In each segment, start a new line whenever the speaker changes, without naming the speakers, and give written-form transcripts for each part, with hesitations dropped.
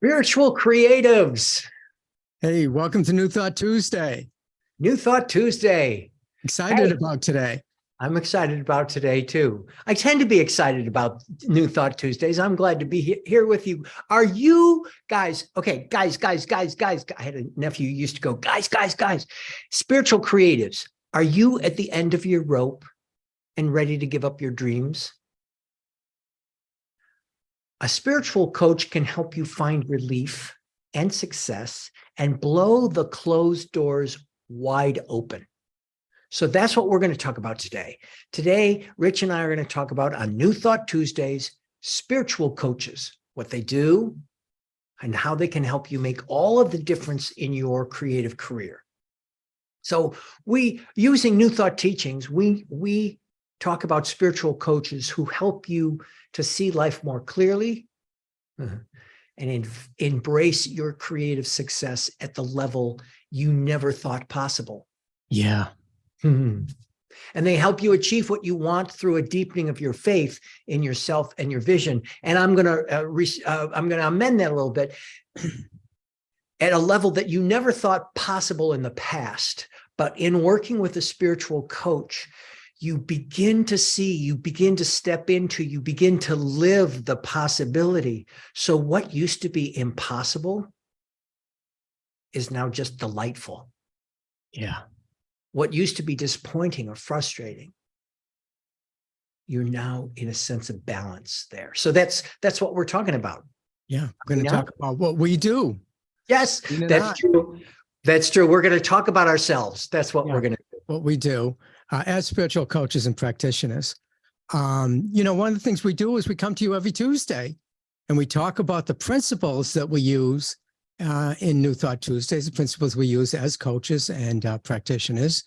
Spiritual creatives.
Hey, welcome to New Thought Tuesday.
New Thought Tuesday.
Excited
Hey,
about today.
I'm excited about today too. I tend to be excited about New Thought Tuesdays. I'm glad to be here with you. Are you guys, okay, guys. I had a nephew who used to go, guys. Spiritual creatives. Are you at the end of your rope and ready to give up your dreams? A spiritual coach can help you find relief and success and blow the closed doors wide open. So that's what we're going to talk about today. Today, Rich and I are going to talk about on New Thought Tuesdays, spiritual coaches, what they do and how they can help you make all of the difference in your creative career. So using New Thought teachings, we talk about spiritual coaches who help you to see life more clearly and embrace your creative success at the level you never thought possible.
Yeah.
And they help you achieve what you want through a deepening of your faith in yourself and your vision. And I'm going to amend that a little bit at a level that you never thought possible in the past. But in working with a spiritual coach, you begin to see, you begin to step into, you begin to live the possibility. So what used to be impossible is now just delightful.
Yeah.
What used to be disappointing or frustrating, you're now in a sense of balance there. So that's what we're talking about.
Yeah. We're going to talk about what we do.
Yes, that's true. That's true. We're going to talk about ourselves. That's what we're going to do.
What we do as spiritual coaches and practitioners. One of the things we do is we come to you every Tuesday and we talk about the principles that we use in New Thought Tuesdays, the principles we use as coaches and practitioners.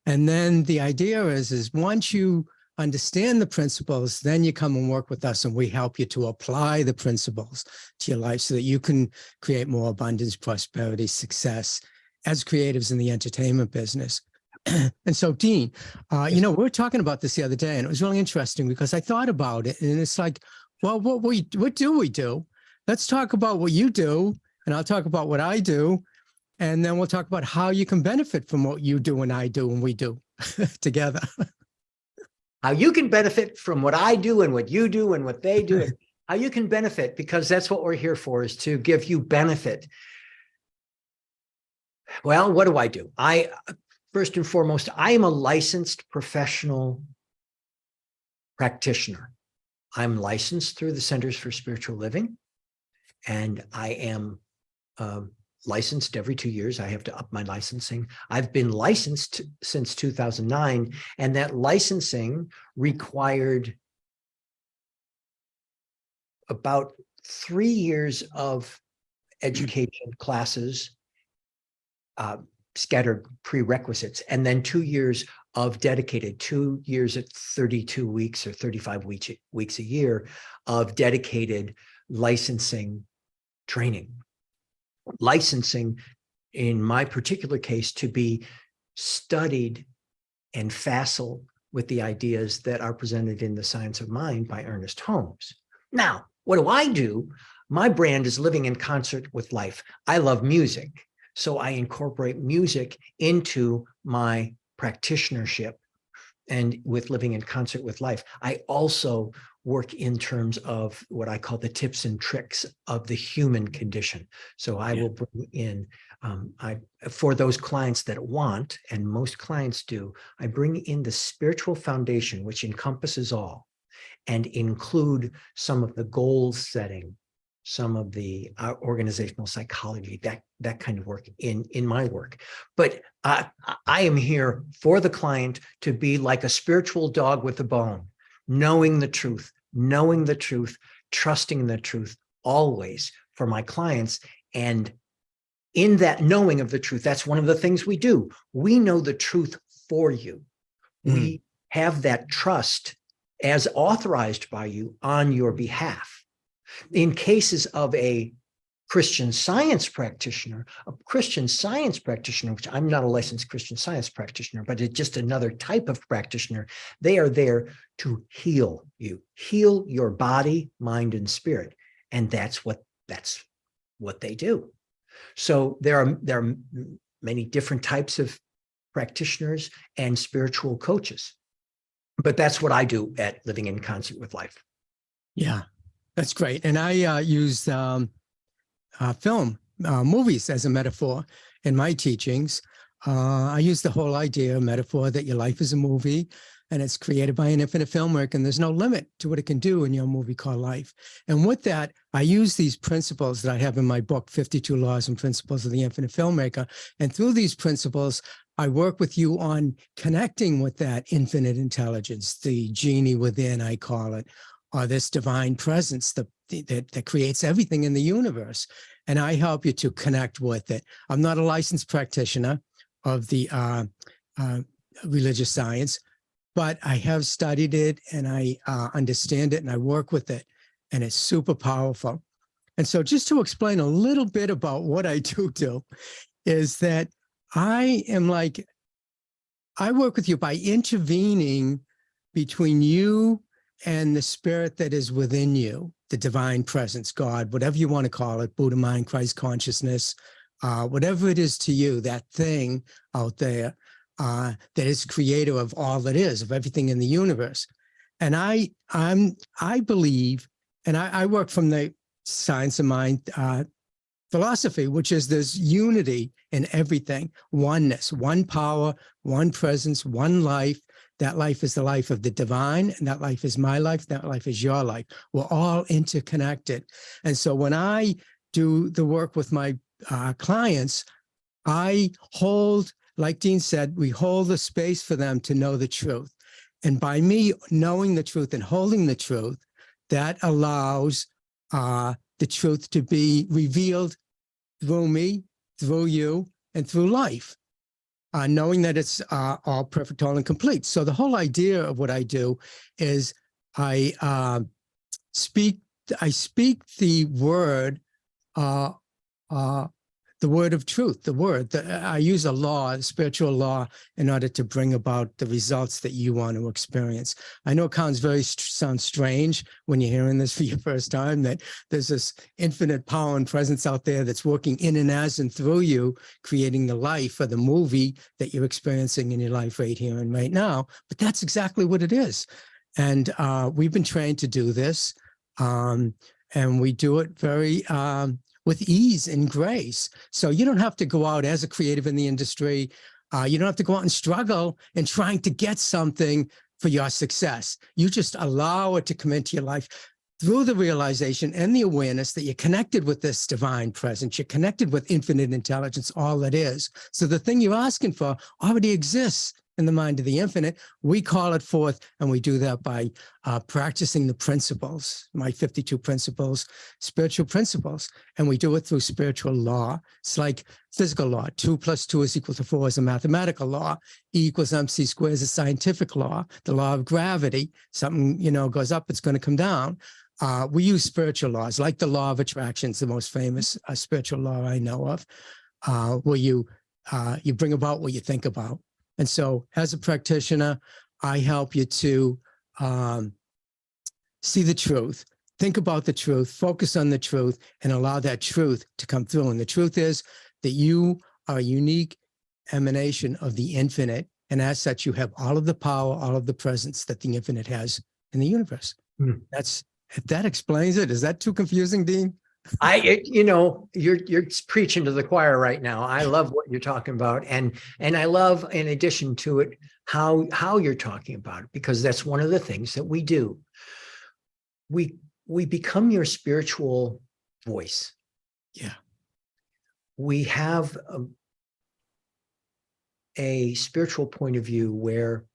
And then the idea is once you understand the principles, then you come and work with us and we help you to apply the principles to your life so that you can create more abundance, prosperity, success as creatives in the entertainment business. And so, Dean, we were talking about this the other day, and it was really interesting because I thought about it, and it's like, well, what do we do? Let's talk about what you do, and I'll talk about what I do, and then we'll talk about how you can benefit from what you do and I do and we do together.
How you can benefit from what I do and what you do and what they do, and how you can benefit, because that's what we're here for, is to give you benefit. Well, what do? First and foremost, I am a licensed professional practitioner. I'm licensed through the Centers for Spiritual Living, and I am licensed every 2 years. I have to up my licensing. I've been licensed since 2009, and that licensing required about 3 years of education classes, scattered prerequisites, and then 2 years of dedicated, 2 years at 32 weeks or 35 weeks a year of dedicated licensing training. Licensing, in my particular case, to be studied and facile with the ideas that are presented in The Science of Mind by Ernest Holmes. Now, what do? My brand is Living in Concert with Life. I love music. So I incorporate music into my practitionership and with Living in Concert with Life. I also work in terms of what I call the tips and tricks of the human condition. So I will bring in, for those clients that want, and most clients do, I bring in the spiritual foundation, which encompasses all, and include some of the goal setting, some of the organizational psychology, that kind of work in my work. But I am here for the client to be like a spiritual dog with a bone, knowing the truth, trusting the truth always for my clients. And in that knowing of the truth, that's one of the things we do. We know the truth for you. We have that trust as authorized by you on your behalf. In cases of a Christian Science practitioner, which I'm not a licensed Christian Science practitioner, but it's just another type of practitioner, they are there to heal you, heal your body, mind, and spirit. And that's what they do. So there are many different types of practitioners and spiritual coaches, but that's what I do at Living in Concert with Life.
Yeah, that's great. And I use film, movies as a metaphor in my teachings. I use the whole idea, metaphor, that your life is a movie and it's created by an infinite filmmaker, and there's no limit to what it can do in your movie called life. And with that, I use these principles that I have in my book, 52 Laws and Principles of the Infinite Filmmaker. And through these principles, I work with you on connecting with that infinite intelligence, the genie within, I call it, or this divine presence that creates everything in the universe. And I help you to connect with it. I'm not a licensed practitioner of the religious science, but I have studied it and I understand it and I work with it, and it's super powerful. And so just to explain a little bit about what I do is that I work with you by intervening between you and the spirit that is within you, the divine presence, God, whatever you want to call it, Buddha mind, Christ consciousness, whatever it is to you, that thing out there that is creator of all that is, of everything in the universe. And I believe, and I work from the science of mind philosophy, which is there's unity in everything, oneness, one power, one presence, one life. That life is the life of the divine, and that life is my life, that life is your life. We're all interconnected. And so when I do the work with my clients, I hold, like Dean said, we hold the space for them to know the truth. And by me knowing the truth and holding the truth, that allows the truth to be revealed through me, through you, and through life. Knowing that it's all perfect, all and complete. So the whole idea of what I do is I speak the word of truth, I use a law, a spiritual law, in order to bring about the results that you want to experience. I know it sounds strange when you're hearing this for your first time, that there's this infinite power and presence out there that's working in and as and through you, creating the life or the movie that you're experiencing in your life right here and right now. But that's exactly what it is. And we've been trained to do this. And we do it very with ease and grace. So you don't have to go out as a creative in the industry. You don't have to go out and struggle in trying to get something for your success. You just allow it to come into your life through the realization and the awareness that you're connected with this divine presence. You're connected with infinite intelligence, all that is. So the thing you're asking for already exists in the mind of the infinite. We call it forth, and we do that by practicing the principles, my 52 principles, spiritual principles, and we do it through spiritual law. It's like physical law. 2 + 2 = 4 is a mathematical law. E = mc² is a scientific law. The law of gravity, something, goes up, it's going to come down. We use spiritual laws, like the law of attraction, the most famous spiritual law I know of, where you bring about what you think about. And so as a practitioner, I help you to see the truth, think about the truth, focus on the truth, and allow that truth to come through. And the truth is that you are a unique emanation of the infinite. And as such, you have all of the power, all of the presence that the infinite has in the universe. If that explains it. Is that too confusing, Dean?
You're preaching to the choir right now. I love what you're talking about. And I love, in addition to it, how you're talking about it, because that's one of the things that we do. We become your spiritual voice.
Yeah.
We have a spiritual point of view where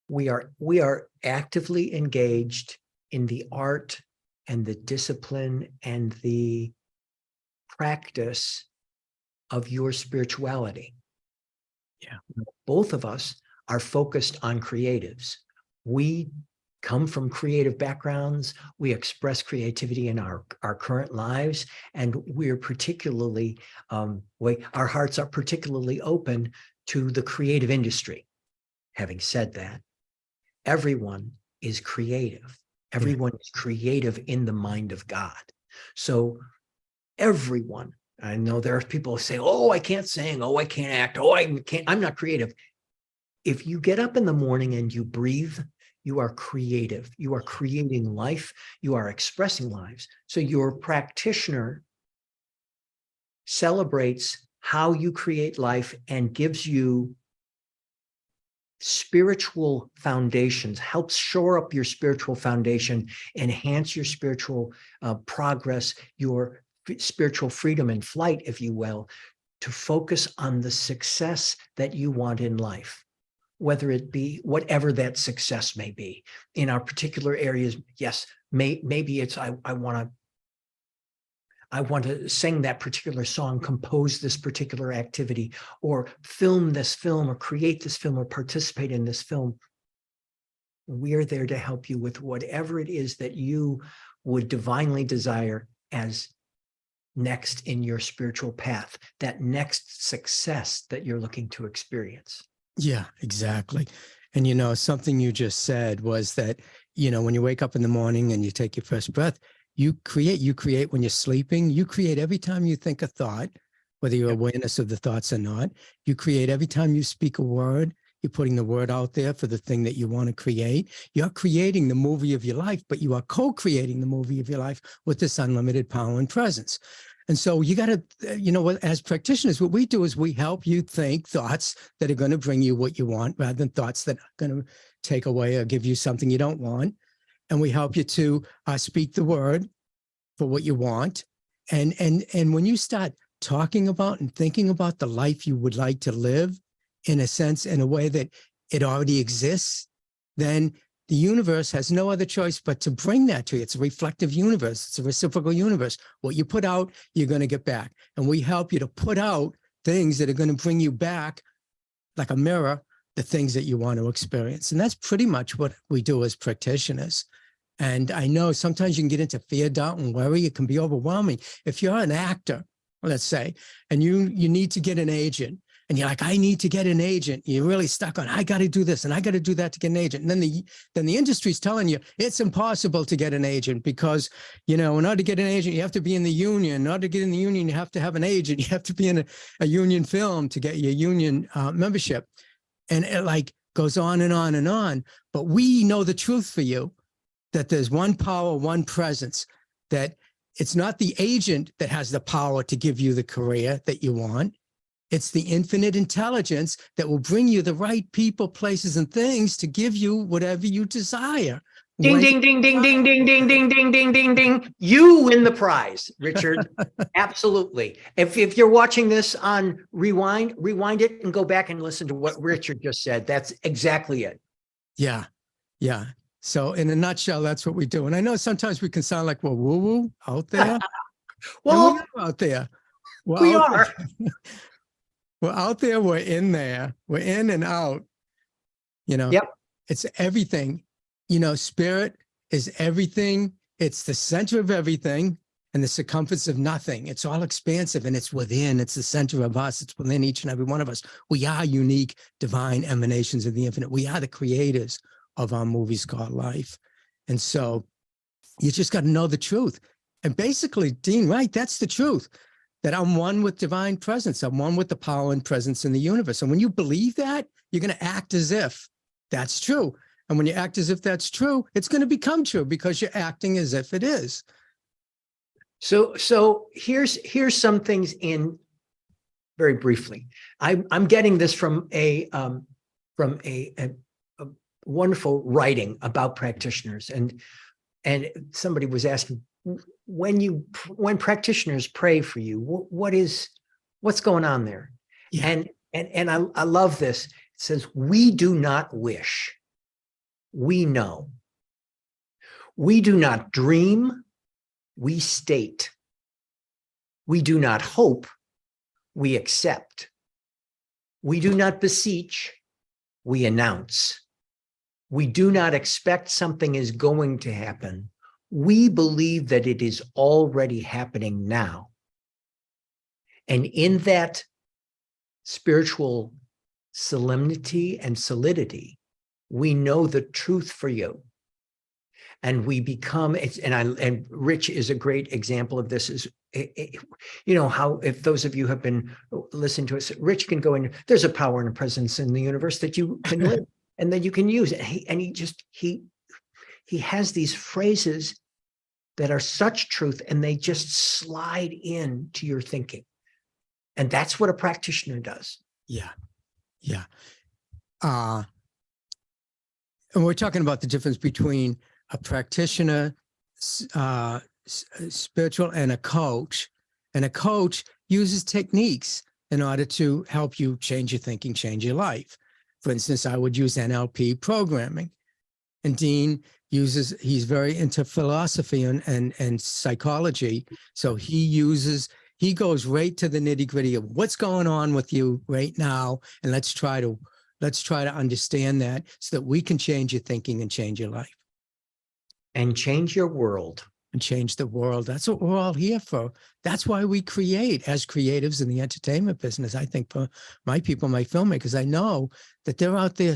we are actively engaged in the art and the discipline and the practice of your spirituality.
Yeah.
Both of us are focused on creatives. We come from creative backgrounds. We express creativity in our current lives. And we're particularly, our hearts are particularly open to the creative industry. Having said that, everyone is creative. Everyone is creative in the mind of God. So everyone I know there are people who say, oh, I can't sing. Oh, I can't act. Oh, I'm not creative. If you get up in the morning and you breathe, you are creative. You are creating life. You are expressing lives. So your practitioner celebrates how you create life and gives you spiritual foundations, helps shore up your spiritual foundation, enhance your spiritual progress, your spiritual freedom and flight, if you will, to focus on the success that you want in life, whether it be whatever that success may be. In our particular areas, yes, maybe it's I want to sing that particular song, compose this particular activity, or film this film, or create this film, or participate in this film. We're there to help you with whatever it is that you would divinely desire as next in your spiritual path, that next success that you're looking to experience.
Yeah, exactly. And, something you just said was that, when you wake up in the morning and you take your first breath, you create when you're sleeping, you create every time you think a thought, whether you're awareness of the thoughts or not. You create every time you speak a word. You're putting the word out there for the thing that you want to create. You're creating the movie of your life, but you are co-creating the movie of your life with this unlimited power and presence. And so you got to, as practitioners, what we do is we help you think thoughts that are going to bring you what you want rather than thoughts that are going to take away or give you something you don't want. And we help you to speak the word for what you want. And when you start talking about and thinking about the life you would like to live, in a sense, in a way that it already exists, then the universe has no other choice but to bring that to you. It's a reflective universe. It's a reciprocal universe. What you put out, you're going to get back. And we help you to put out things that are going to bring you back, like a mirror, the things that you want to experience. And that's pretty much what we do as practitioners. And I know sometimes you can get into fear, doubt, and worry. It can be overwhelming. If you're an actor, let's say, and you need to get an agent, and you're like, I need to get an agent. You're really stuck on, I got to do this and I got to do that to get an agent. And then the industry's telling you it's impossible to get an agent because, in order to get an agent, you have to be in the union. In order to get in the union, you have to have an agent. You have to be in a union film to get your union membership. And it goes on and on and on. But we know the truth for you, that there's one power, one presence, that it's not the agent that has the power to give you the career that you want. It's the infinite intelligence that will bring you the right people, places, and things to give you whatever you desire.
Ding, ding, ding, ding, ding, ding, ding, ding, ding, ding, ding, ding. You win the prize, Richard. Absolutely. If you're watching this on rewind it and go back and listen to what Richard just said. That's exactly it.
Yeah. Yeah. So in a nutshell, that's what we do. And I know sometimes we can sound like we're woo-woo out there.
Well,
and we are out there.
We are.
We're out there. We're in there. We're in and out.
Yep.
It's everything. Spirit is everything. It's the center of everything and the circumference of nothing. It's all expansive and it's within. It's the center of us. It's within each and every one of us. We are unique, divine emanations of the infinite. We are the creators of our movies called life. And so you just got to know the truth. And basically, Dean, right, that's the truth, that I'm one with divine presence. I'm one with the power and presence in the universe. And when you believe that, you're going to act as if that's true. And when you act as if that's true, it's going to become true because you're acting as if it is.
So here's some things in very briefly. I'm getting this from a wonderful writing about practitioners, and somebody was asking, when practitioners pray for you, what's going on there? Yeah. And I love this. It says, we do not wish, we know. We do not dream, we state. We do not hope, we accept. We do not beseech, we announce. We do not expect something is going to happen. We believe that it is already happening now. And in that spiritual solemnity and solidity, we know the truth for you. and we become and Rich is a great example of this. Is you know how, if those of you have been listening to us, Rich can go in. There's a power and a presence in the universe that you can live and that you can use. And he has these phrases that are such truth, and they just slide into your thinking. And that's what a practitioner does.
Yeah. Yeah. And we're talking about the difference between a practitioner, spiritual, and a coach. And a coach uses techniques in order to help you change your thinking, change your life. For instance, I would use NLP programming. And Dean he's very into philosophy and psychology. So he goes right to the nitty-gritty of what's going on with you right now. And let's try to understand that so that we can change your thinking and change your life.
And change your world.
And change the world. That's what we're all here for. That's why we create as creatives in the entertainment business. I think for my people, my filmmakers, I know that they're out there,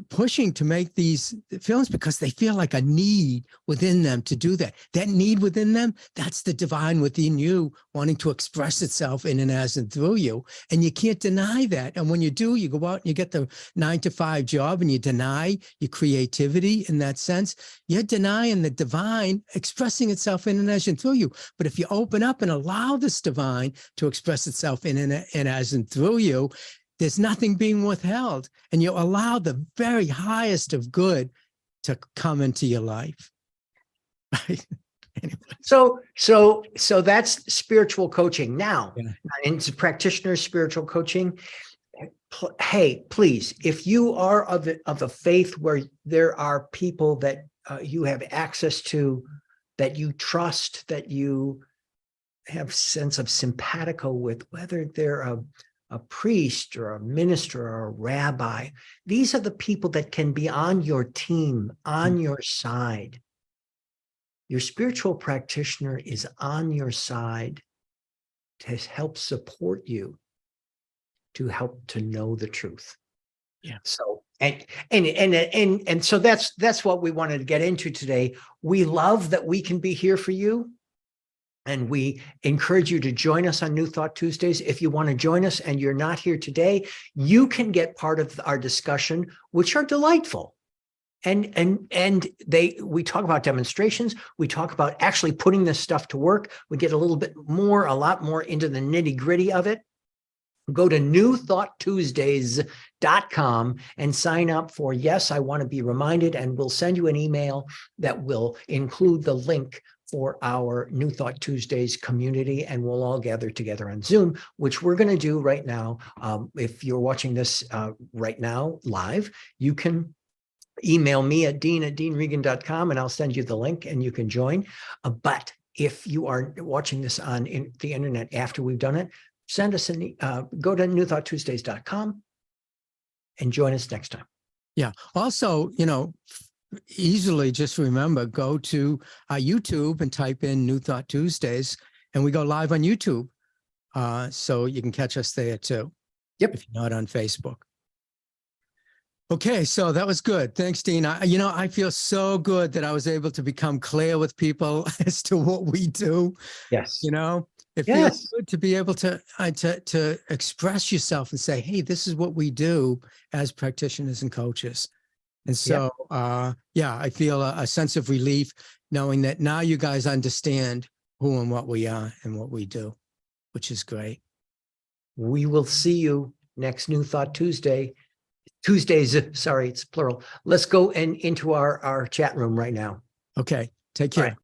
pushing to make these films because they feel like a need within them to do that. That need within them, that's the divine within you wanting to express itself in and as and through you. And you can't deny that. And when you do, you go out and you get the 9-to-5 job and you deny your creativity in that sense. You're denying the divine expressing itself in and as and through you. But if you open up and allow this divine to express itself in and as and through you, there's nothing being withheld, and you allow the very highest of good to come into your life. Anyway.
So that's spiritual coaching. Now, into practitioner spiritual coaching. Hey, please, if you are of a faith where there are people that you have access to, that you trust, that you have sense of simpatico with, whether they're a priest or a minister or a rabbi, these are the people that can be on your team, on your side. Your spiritual practitioner is on your side to help support you, to help to know the truth.
Yeah.
So and so that's what we wanted to get into today. We love that we can be here for you. And we encourage you to join us on New Thought Tuesdays. If you want to join us and you're not here today, you can get part of our discussion, which are delightful. And we talk about demonstrations. We talk about actually putting this stuff to work. We get a lot more into the nitty-gritty of it. Go to newthoughttuesdays.com and sign up for Yes, I Want to Be Reminded, and we'll send you an email that will include the link for our New Thought Tuesdays community, and we'll all gather together on Zoom, which we're going to do right now. If you're watching this right now live, you can email me at dean@deanregan.com, and I'll send you the link and you can join. But if you are watching this on the internet after we've done it, send us go to newthoughttuesdays.com and join us next time.
Yeah. Also, easily just remember, go to YouTube and type in New Thought Tuesdays, and we go live on YouTube. So you can catch us there too.
Yep.
If you're not on Facebook. Okay, so that was good. Thanks, Dean. I feel so good that I was able to become clear with people as to what we do.
Yes.
It feels good to be able to express yourself and say, hey, this is what we do as practitioners and coaches. And so, I feel a sense of relief knowing that now you guys understand who and what we are and what we do, which is great.
We will see you next New Thought Tuesdays, sorry, it's plural. Let's go into our chat room right now.
Okay, take care.